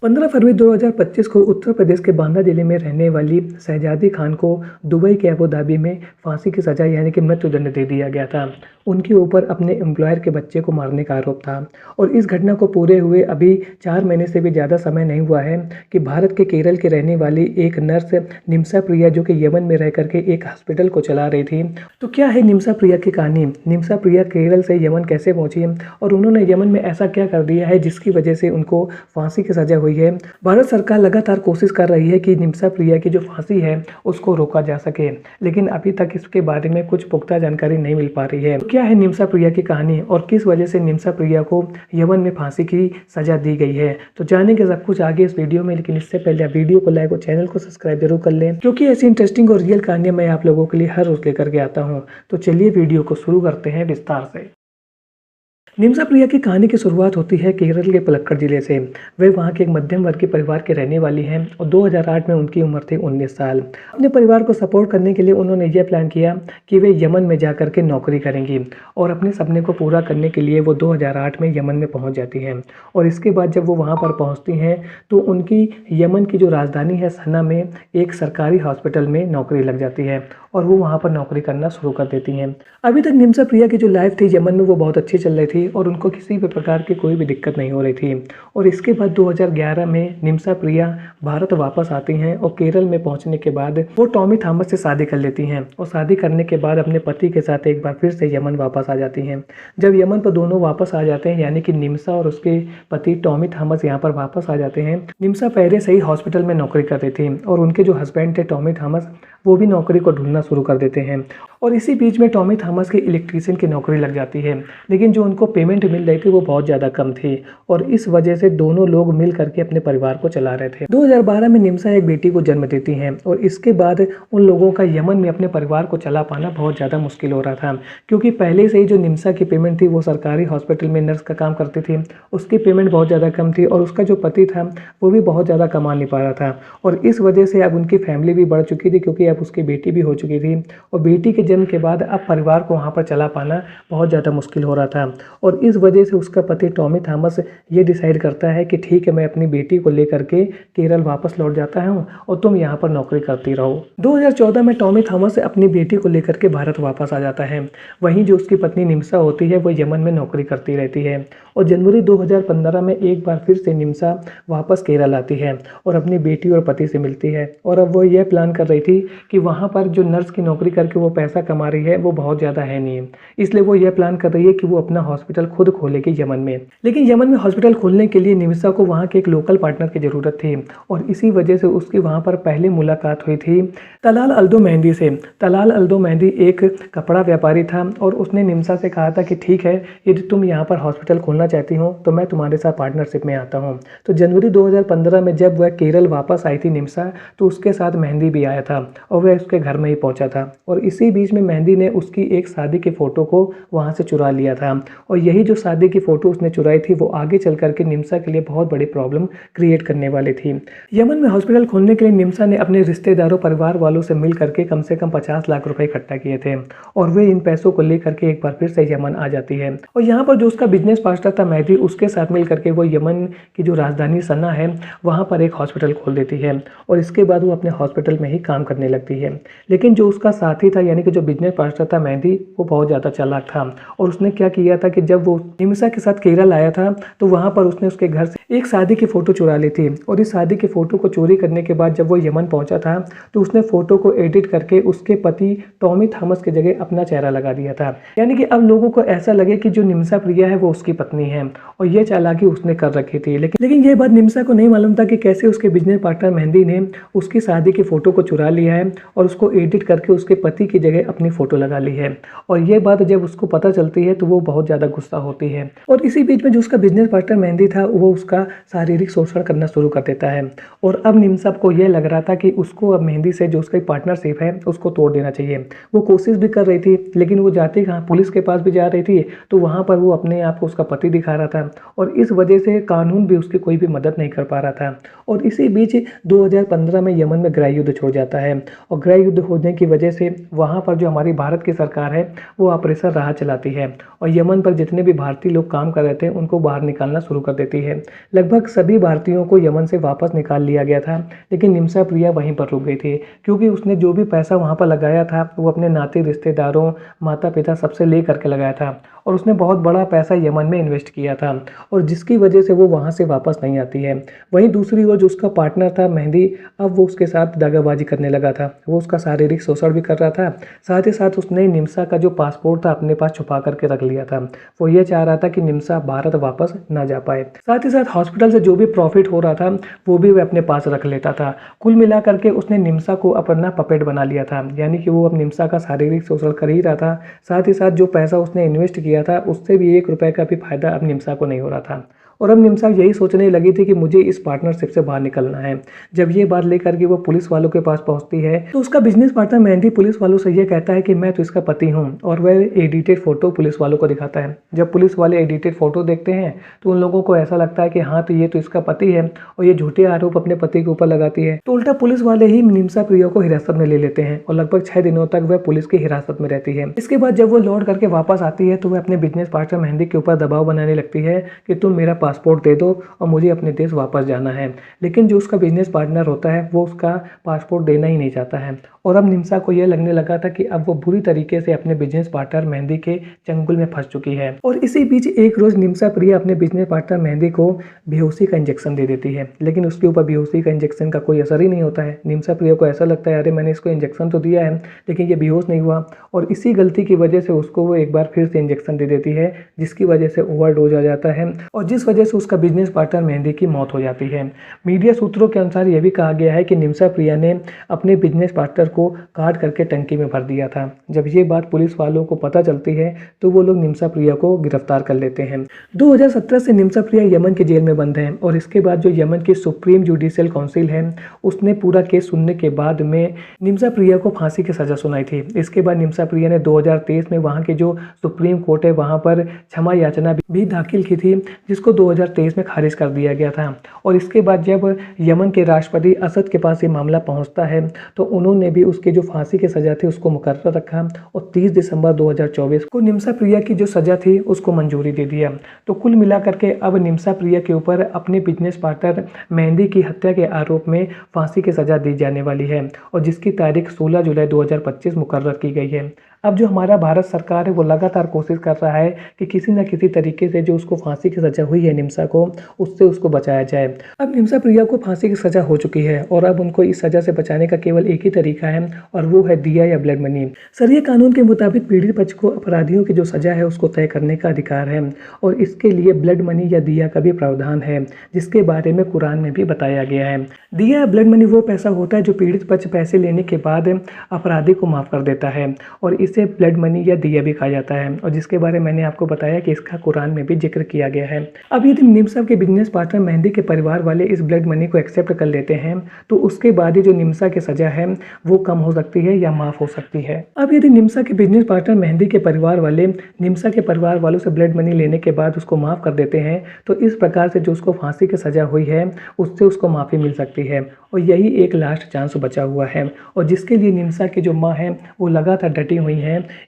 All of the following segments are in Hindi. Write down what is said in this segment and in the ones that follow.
15 फरवरी 2025 को उत्तर प्रदेश के बांदा जिले में रहने वाली शहजादी खान को दुबई के अबू धाबी में फांसी की सजा यानी कि मृत्युदंड दे दिया गया था। उनके ऊपर अपने एम्प्लॉयर के बच्चे को मारने का आरोप था और इस घटना को पूरे हुए अभी 4 महीने से भी ज़्यादा समय नहीं हुआ है कि भारत के केरल के रहने वाली एक नर्स निम्सा प्रिया जो कि यमन में रह करके एक हॉस्पिटल को चला रही थी। तो क्या है निम्सा प्रिया की कहानी? निम्सा प्रिया केरल से यमन कैसे पहुंची और उन्होंने यमन में ऐसा क्या कर दिया है जिसकी वजह से उनको फांसी की सजा हुई है। भारत सरकार लगातार कोशिश कर रही है कि निम्सा प्रिया की जो फांसी है उसको रोका जा सके, लेकिन अभी तक इसके बारे में कुछ पुख्ता जानकारी नहीं मिल पा रही है। तो क्या है निम्सा प्रिया की कहानी और किस वजह से निम्सा प्रिया को यमन में फांसी की सजा दी गई है, तो जानेंगे सब कुछ आगे इस वीडियो में। लेकिन इससे पहले आप वीडियो को लाइक और चैनल को सब्सक्राइब जरूर कर लें, क्योंकि ऐसी इंटरेस्टिंग और रियल कहानियां मैं आप लोगों के लिए हर रोज लेकर के आता हूँ। तो चलिए वीडियो को शुरू करते हैं विस्तार से। निम्सा प्रिया की कहानी की शुरुआत होती है केरल के पलक्कड़ जिले से। वे वहां के एक मध्यम वर्ग के परिवार के रहने वाली हैं और 2008 में उनकी उम्र थी 19 साल। अपने परिवार को सपोर्ट करने के लिए उन्होंने यह प्लान किया कि वे यमन में जा के नौकरी करेंगी और अपने सपने को पूरा करने के लिए वो 2008 में यमन में पहुंच जाती हैं। और इसके बाद जब वो वहां पर पहुंचती हैं तो उनकी यमन की जो राजधानी है सना में एक सरकारी हॉस्पिटल में नौकरी लग जाती है और वो वहाँ पर नौकरी करना शुरू कर देती हैं। अभी तक निम्सा प्रिया की जो लाइफ थी यमन में वो बहुत अच्छी चल रही थी और उनको किसी भी प्रकार की कोई भी दिक्कत नहीं हो रही थी। और इसके बाद 2011 में निम्सा प्रिया भारत वापस आती हैं और केरल में पहुंचने के बाद वो टॉमी थॉमस से शादी कर लेती हैं और शादी करने के बाद अपने पति के साथ एक बार फिर से यमन वापस आ जाती हैं। जब यमन पर दोनों वापस आ जाते हैं यानी कि निम्सा और उसके पति टॉमी थॉमस यहाँ पर वापस आ जाते हैं। निम्सा पहले से ही हॉस्पिटल में नौकरी कर रही थी और उनके जो हस्बैंड थे टॉमी थॉमस वो भी नौकरी को ढूंढना शुरू कर देते हैं। और इसी बीच में टॉमी थॉमस की इलेक्ट्रीशियन की नौकरी लग जाती है, लेकिन जो उनको पेमेंट मिल रही थी वो बहुत ज़्यादा कम थी और इस वजह से दोनों लोग मिल करके अपने परिवार को चला रहे थे। 2012 में निम्सा एक बेटी को जन्म देती हैं और इसके बाद उन लोगों का यमन में अपने परिवार को चला पाना बहुत ज़्यादा मुश्किल हो रहा था, क्योंकि पहले से ही जो निम्सा की पेमेंट थी वो सरकारी हॉस्पिटल में नर्स का काम करती थी, उसकी पेमेंट बहुत ज़्यादा कम थी और उसका जो पति था वो भी बहुत ज़्यादा कमा नहीं पा रहा था। और इस वजह से अब उनकी फैमिली भी बढ़ चुकी थी, क्योंकि अब उसकी बेटी भी हो चुकी थी और बेटी के जन्म के बाद अब परिवार को वहाँ पर चला पाना बहुत ज़्यादा मुश्किल हो रहा था। और इस वजह से उसका पति टॉमी थॉमस ये डिसाइड करता है कि ठीक है मैं अपनी बेटी को लेकर के केरल वापस लौट जाता हूँ और तुम यहाँ पर नौकरी करती रहो। 2014 में टॉमी थॉमस अपनी बेटी को लेकर के भारत वापस आ जाता है। वहीं जो उसकी पत्नी निम्सा होती है वो यमन में नौकरी करती रहती है और जनवरी 2015 में एक बार फिर से निम्सा वापस केरल आती है और अपनी बेटी और पति से मिलती है। और अब वो यह प्लान कर रही थी कि वहाँ पर जो नर्स की नौकरी करके वो पैसा कमा रही है वो बहुत ज़्यादा है नहीं, इसलिए वो यह प्लान कर रही है कि वो अपना हॉस्पिटल खुद खोलेगी यमन में। लेकिन यमन में हॉस्पिटल खोलने के लिए निम्सा को वहाँ के एक लोकल पार्टनर की ज़रूरत थी और इसी वजह से उसकी वहाँ पर पहले मुलाकात हुई थी तलाल अल्दो मेहंदी से। तलाल अल्दो मेहंदी एक कपड़ा व्यापारी था और उसने निम्सा से कहा था कि ठीक है यदि तुम यहाँ पर हॉस्पिटल खोलना चाहती हो तो मैं तुम्हारे साथ पार्टनरशिप में आता हूँ। तो जनवरी 2015 में जब वह केरल वापस आई थी निम्सा, तो उसके साथ मेहंदी भी आया था और वह उसके घर में ही पहुंचा था। और इसी बीच में मेहंदी ने उसकी एक शादी की फ़ोटो को वहां से चुरा लिया था और यही जो शादी की फ़ोटो उसने चुराई थी वो आगे चल करके निम्सा के लिए बहुत बड़ी प्रॉब्लम क्रिएट करने वाली थी। यमन में हॉस्पिटल खोलने के लिए निम्सा ने अपने रिश्तेदारों परिवार वालों से मिल करके कम से कम 50 लाख रुपए इकट्ठा किए थे और वे इन पैसों को लेकर के एक बार फिर से यमन आ जाती है। और यहाँ पर जो उसका बिजनेस पार्टनर था मेहदी, उसके साथ मिल करके वो यमन की जो राजधानी सना है वहाँ पर एक हॉस्पिटल खोल देती है और इसके बाद वो अपने हॉस्पिटल में ही काम करने लगती है। लेकिन जो उसका साथी था यानी कि जो बिजनेस पार्टनर था मेहदी, वो बहुत ज़्यादा चालाक था और उसने क्या किया था कि जब वो निम्सा के साथ केरल आया था तो वहाँ पर उसने उसके घर से एक शादी की फ़ोटो चुरा ली थी और इस शादी की फ़ोटो को चोरी करने के बाद जब वो यमन पहुंचा था तो उसने फ़ोटो को एडिट करके उसके पति टॉमी थॉमस की जगह अपना चेहरा लगा दिया था, यानी कि अब लोगों को ऐसा लगे कि जो निम्सा प्रिया है वो उसकी पत्नी है और ये चालाकी उसने कर रखी थी। लेकिन ये बात निम्सा को नहीं मालूम था कि कैसे उसके बिजनेस पार्टनर मेहंदी ने उसकी शादी की फ़ोटो को चुरा लिया है और उसको एडिट करके उसके पति की जगह अपनी फ़ोटो लगा ली है। और ये बात जब उसको पता चलती है तो वो बहुत ज़्यादा गुस्सा होती है और इसी बीच में जो उसका बिजनेस पार्टनर मेहंदी था वो उसका शारीरिक शोषण करना शुरू कर देता है। और अब निम्सा को यह लग रहा था कि उसको अब मेहंदी से जो उसका पार्टनरशिप है उसको तोड़ देना चाहिए। वो कोशिश भी कर रही थी, लेकिन वो जाती कहाँ, पुलिस के पास भी जा रही थी तो वहाँ पर वो अपने आप को उसका पति दिखा रहा था और इस वजह से कानून भी उसकी कोई भी मदद नहीं कर पा रहा था। और इसी बीच 2015 में यमन में गृह युद्ध छिड़ जाता है और गृह युद्ध होने की वजह से वहाँ पर जो हमारी भारत की सरकार है वो ऑपरेशन राहत चलाती है और यमन पर जितने भी भारतीय लोग काम कर रहे थे उनको बाहर निकालना शुरू कर देती है। लगभग सभी भारतीयों को यमन से वापस निकाल लिया गया था, लेकिन निम्सा प्रिया वहीं पर रुक गई थी क्योंकि उसने जो भी पैसा वहाँ पर लगाया था वो अपने नाते रिश्तेदारों, माता पिता सबसे ले करके लगाया था और उसने बहुत बड़ा पैसा यमन में इन्वेस्ट किया था और जिसकी वजह से वो वहाँ से वापस नहीं आती है। वहीं दूसरी ओर जो उसका पार्टनर था मेहंदी, अब वो उसके साथ दगाबाजी करने लगा था। वो उसका शारीरिक शोषण भी कर रहा था, साथ ही साथ उसने निम्सा का जो पासपोर्ट था अपने पास छुपा करके रख लिया था। वो ये चाह रहा था कि निम्सा भारत वापस ना जा पाए। साथ ही साथ हॉस्पिटल से जो भी प्रॉफिट हो रहा था वो भी वह अपने पास रख लेता था। कुल मिला करके उसने निम्सा को अपना पपेट बना लिया था, यानी कि वो अब निम्सा का शारीरिक शोषण कर ही रहा था। साथ ही साथ जो पैसा उसने इन्वेस्ट किया था उससे भी 1 रुपए का भी फायदा अब निम्सा को नहीं हो रहा था और अब निम्सा यही सोचने लगी थी कि मुझे इस पार्टनरशिप से बाहर निकलना है। जब ये बात लेकर के वो पुलिस वालों के पास पहुंचती है तो उसका बिजनेस पार्टनर मेहंदी पुलिस वालों से ये कहता है कि मैं तो इसका पति हूँ और वह एडिटेड फोटो पुलिस वालों को दिखाता है। जब पुलिस वाले एडिटेड फोटो देखते हैं तो उन लोगों को ऐसा लगता है कि हाँ, तो ये तो इसका पति है और ये झूठे आरोप अपने पति के ऊपर लगाती है। तो उल्टा पुलिस वाले ही निम्सा प्रिया को हिरासत में ले लेते हैं और लगभग 6 दिनों तक वह पुलिस की हिरासत में रहती है। इसके बाद जब वो लौट करके वापस आती है तो वह अपने बिजनेस पार्टनर मेहंदी के ऊपर दबाव बनाने लगती है कि तुम मेरा पासपोर्ट दे दो और मुझे अपने देश वापस जाना है। लेकिन जो उसका बिजनेस पार्टनर होता है वो उसका पासपोर्ट देना ही नहीं चाहता है और अब निम्सा को यह लगने लगा था कि अब वो बुरी तरीके से अपने बिजनेस पार्टनर मेहंदी के चंगुल में फंस चुकी है। और इसी बीच एक रोज निम्सा प्रिया अपने बिजनेस पार्टनर मेहंदी को बेहोशी का इंजेक्शन दे देती है, लेकिन उसके ऊपर बेहोशी का इंजेक्शन का कोई असर ही नहीं होता है। निम्सा प्रिया को ऐसा लगता है अरे मैंने इसको इंजेक्शन तो दिया है लेकिन ये बेहोश नहीं हुआ और इसी गलती की वजह से उसको वो एक बार फिर से इंजेक्शन दे देती है जिसकी वजह से ओवरडोज आ जाता है और जिस वजह से उसका बिजनेस पार्टनर मेहंदी की मौत हो जाती है। मीडिया सूत्रों के अनुसार यह भी कहा गया है कि निम्सा प्रिया ने अपने बिजनेस पार्टनर को काट करके टंकी में भर दिया था। जब ये बात पुलिस वालों को पता चलती है तो वो लोग निम्सा प्रिया को गिरफ्तार कर लेते हैं। 2017 से निम्सा प्रिया यमन के जेल में बंद है और इसके बाद जो यमन की सुप्रीम जुडिशियल काउंसिल है उसने पूरा केस सुनने के बाद में निम्सा प्रिया को फांसी की सजा सुनाई थी। इसके बाद निम्सा प्रिया ने 2023 में वहाँ की जो सुप्रीम कोर्ट है वहाँ पर क्षमा याचना भी दाखिल की थी जिसको 2023 में खारिज कर दिया गया था। और इसके बाद जब यमन के राष्ट्रपति असद के पास ये मामला पहुंचता है तो उन्होंने भी उसके जो फांसी की सजा थी उसको मुकर्रर रखा और 30 दिसंबर 2024 को निम्सा प्रिया की जो सजा थी उसको मंजूरी दे दिया। तो कुल मिलाकर के अब निम्सा प्रिया के ऊपर अपने बिजनेस पार्टनर मेहंदी की हत्या के आरोप में फांसी की सजा दी जाने वाली है और जिसकी तारीख 16 जुलाई 2025 मुकर्रर की गई है। अब जो हमारा भारत सरकार है वो लगातार कोशिश कर रहा है कि किसी न किसी तरीके से जो उसको फांसी की सजा हुई है निम्सा को, उससे उसको बचाया जाए। अब निम्सा प्रिया को फांसी की सजा हो चुकी है और अब उनको इस सजा से बचाने का केवल एक ही तरीका है और वो है दिया या ब्लड मनी। शरिया कानून के मुताबिक पीड़ित पक्ष को अपराधियों की जो सजा है उसको तय करने का अधिकार है और इसके लिए ब्लड मनी या दिया का भी प्रावधान है जिसके बारे में कुरान में भी बताया गया है। दिया या ब्लड मनी वो पैसा होता है जो पीड़ित पक्ष पैसे लेने के बाद अपराधी को माफ कर देता है और इसे ब्लड मनी या दिया भी कहा जाता है और जिसके बारे में मैंने आपको बताया कि इसका कुरान में भी जिक्र किया गया है। अब यदि निम्सा के बिजनेस पार्टनर मेहंदी के परिवार वाले इस ब्लड मनी को एक्सेप्ट कर लेते हैं तो उसके बाद ही जो निम्सा की सजा है वो कम हो सकती है या माफ हो सकती है। अब यदि निम्सा के बिजनेस पार्टनर मेहंदी के परिवार वाले निम्सा के परिवार वालों से ब्लड मनी लेने के बाद उसको माफ कर देते हैं तो इस प्रकार से जो उसको फांसी की सजा हुई है उससे उसको माफी मिल सकती है और यही एक लास्ट चांस बचा हुआ है और जिसके लिए निम्सा की जो माँ है वो लगातार डटी हुई है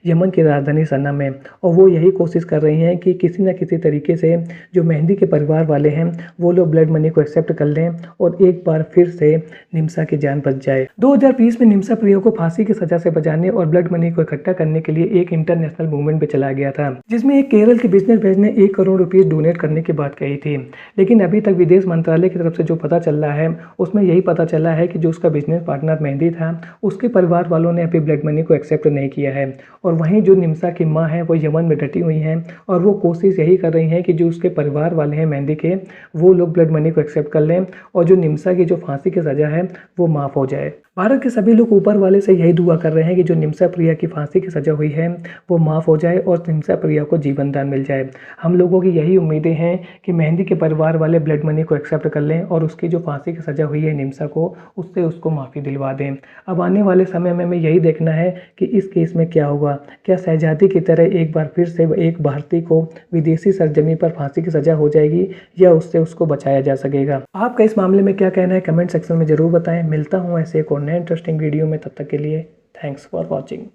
यमन की राजधानी सन्ना में और वो यही कोशिश कर रही हैं कि किसी न किसी तरीके से जो मेहंदी के परिवार वाले हैं वो लोग ब्लड मनी को एक्सेप्ट कर लें और एक बार फिर से निम्सा की जान बच जाए। 2020 में निम्सा प्रिया को फांसी की सजा से बचाने और ब्लड मनी को इकट्ठा करने के लिए एक इंटरनेशनल मूवमेंट पे चलाया गया था जिसमें एक केरल के बिजनेसमैन ने 1 करोड़ रुपीज डोनेट करने की बात कही थी। लेकिन अभी तक विदेश मंत्रालय की तरफ से जो पता चल रहा है उसमें यही पता चला है कि जो उसका बिजनेस पार्टनर मेहंदी था उसके परिवार वालों ने अभी ब्लड मनी को एक्सेप्ट नहीं किया है और वहीं जो निम्सा की माँ है वो यमन में डटी हुई हैं और वो कोशिश यही कर रही हैं कि जो उसके परिवार वाले हैं मेहंदी के वो लोग ब्लड मनी को एक्सेप्ट कर लें और जो निम्सा की जो फांसी की सज़ा है वो माफ़ हो जाए। भारत के सभी लोग ऊपर वाले से यही दुआ कर रहे हैं कि जो निम्सा प्रिया की फांसी की सज़ा हुई है वो माफ़ हो जाए और निम्सा प्रिया को जीवन दान मिल जाए। हम लोगों की यही उम्मीदें हैं कि मेहंदी के परिवार वाले ब्लड मनी को एक्सेप्ट कर लें और उसकी जो फांसी की सज़ा हुई है निम्सा को उससे उसको माफ़ी दिलवा दें। अब आने वाले समय में हमें यही देखना है कि इस केस में क्या होगा। क्या शहजादी की तरह एक बार फिर से एक भारतीय को विदेशी सरजमी पर फांसी की सज़ा हो जाएगी या उससे उसको बचाया जा सकेगा। आपका इस मामले में क्या कहना है कमेंट सेक्शन में ज़रूर बताएं। मिलता हूँ ऐसे एक और नए इंटरेस्टिंग वीडियो में। तब तक के लिए थैंक्स फॉर वॉचिंग।